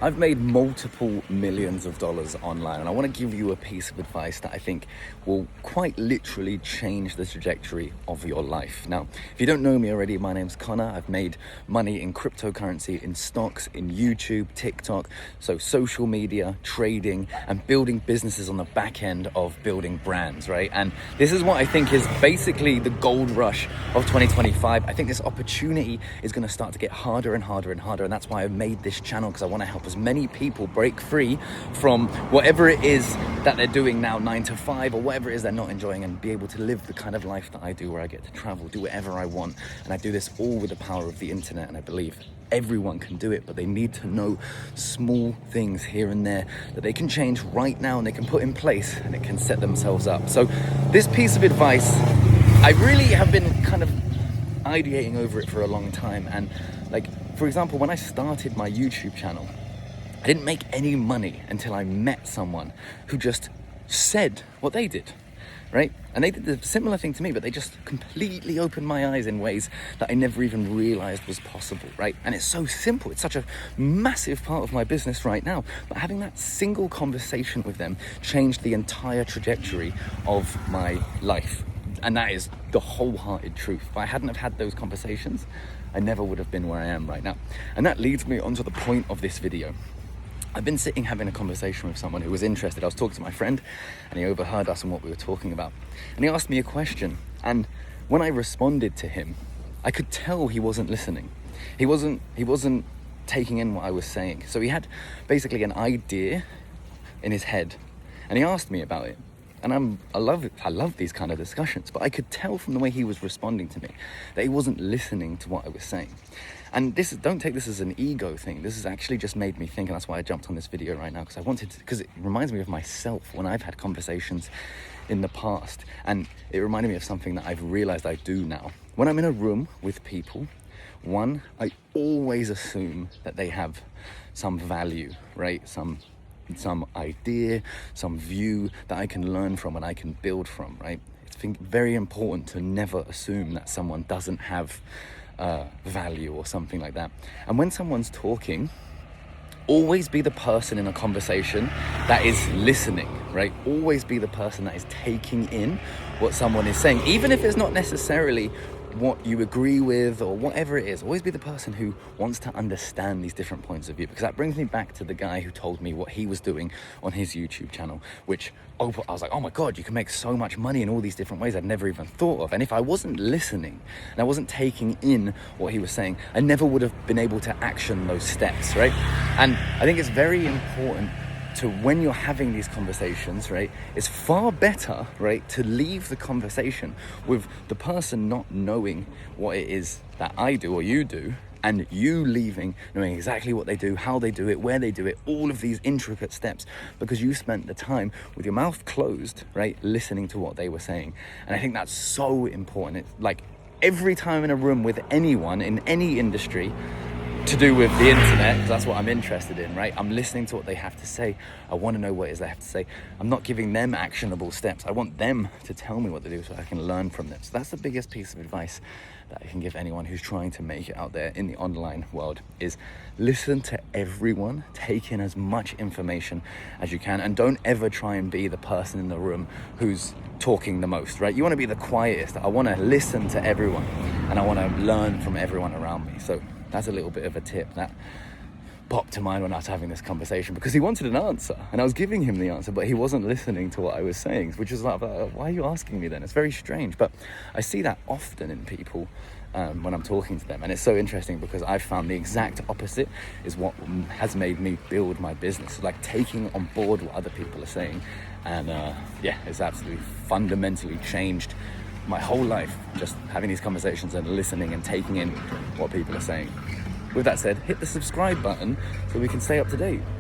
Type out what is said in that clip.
I've made multiple millions of dollars online, and I want to give you a piece of advice that I think will quite literally change the trajectory of your life. Now, if you don't know me already, my name's Connor. I've made money in cryptocurrency, in stocks, in YouTube, TikTok, so social media, trading, and building businesses on the back end of building brands, right? And this is what I think is basically the gold rush of 2025. I think this opportunity is going to start to get harder and harder and harder, and that's why I made this channel, because I want to help as many people break free from whatever it is that they're doing now, 9 to 5, or whatever it is they're not enjoying, and be able to live the kind of life that I do, where I get to travel, do whatever I want. And I do this all with the power of the internet, and I believe everyone can do it, but they need to know small things here and there that they can change right now, and they can put in place, and it can set themselves up. So this piece of advice, I really have been kind of ideating over it for a long time. And like, for example, when I started my YouTube channel, I didn't make any money until I met someone who just said what they did, right? And they did the similar thing to me, but they just completely opened my eyes in ways that I never even realized was possible, right? And it's so simple. It's such a massive part of my business right now. But having that single conversation with them changed the entire trajectory of my life. And that is the wholehearted truth. If I hadn't have had those conversations, I never would have been where I am right now. And that leads me onto the point of this video. I've been sitting having a conversation with someone who was interested. I was talking to my friend, and he overheard us and what we were talking about. And he asked me a question. And when I responded to him, I could tell he wasn't listening. He wasn't taking in what I was saying. So he had basically an idea in his head, and he asked me about it. And I love these kind of discussions, but I could tell from the way he was responding to me that he wasn't listening to what I was saying. And don't take this as an ego thing. This has actually just made me think, and that's why I jumped on this video right now, because it reminds me of myself when I've had conversations in the past, and it reminded me of something that I've realized I do now. When I'm in a room with people, one, I always assume that they have some value, right? Some idea, some view that I can learn from and I can build from, right? It's very important to never assume that someone doesn't have value or something like that. And when someone's talking, always be the person in a conversation that is listening, right? Always be the person that is taking in what someone is saying, even if it's not necessarily what you agree with or whatever it is. Always be the person who wants to understand these different points of view, because that brings me back to the guy who told me what he was doing on his YouTube channel, which I was like, oh my God, you can make so much money in all these different ways I'd never even thought of. And if I wasn't listening and I wasn't taking in what he was saying, I never would have been able to action those steps, right? And I think it's very important to, when you're having these conversations, right, it's far better, right, to leave the conversation with the person not knowing what it is that I do or you do, and you leaving knowing exactly what they do, how they do it, where they do it, all of these intricate steps, because you spent the time with your mouth closed, right, listening to what they were saying. And I think that's so important. It's like every time in a room with anyone in any industry to do with the internet, because that's what I'm interested in, right? I'm listening to what they have to say. I want to know what it is they have to say. I'm not giving them actionable steps. I want them to tell me what to do so I can learn from them. So that's the biggest piece of advice that I can give anyone who's trying to make it out there in the online world, is listen to everyone, take in as much information as you can, and don't ever try and be the person in the room who's talking the most, right? You want to be the quietest. I want to listen to everyone, and I want to learn from everyone around me. So that's a little bit of a tip that popped to mind when I was having this conversation, because he wanted an answer and I was giving him the answer, but he wasn't listening to what I was saying, which is like, why are you asking me then? It's very strange. But I see that often in people when I'm talking to them, and it's so interesting because I've found the exact opposite is what has made me build my business, like taking on board what other people are saying. And it's absolutely fundamentally changed my whole life, just having these conversations and listening and taking in what people are saying. With that said, hit the subscribe button so we can stay up to date.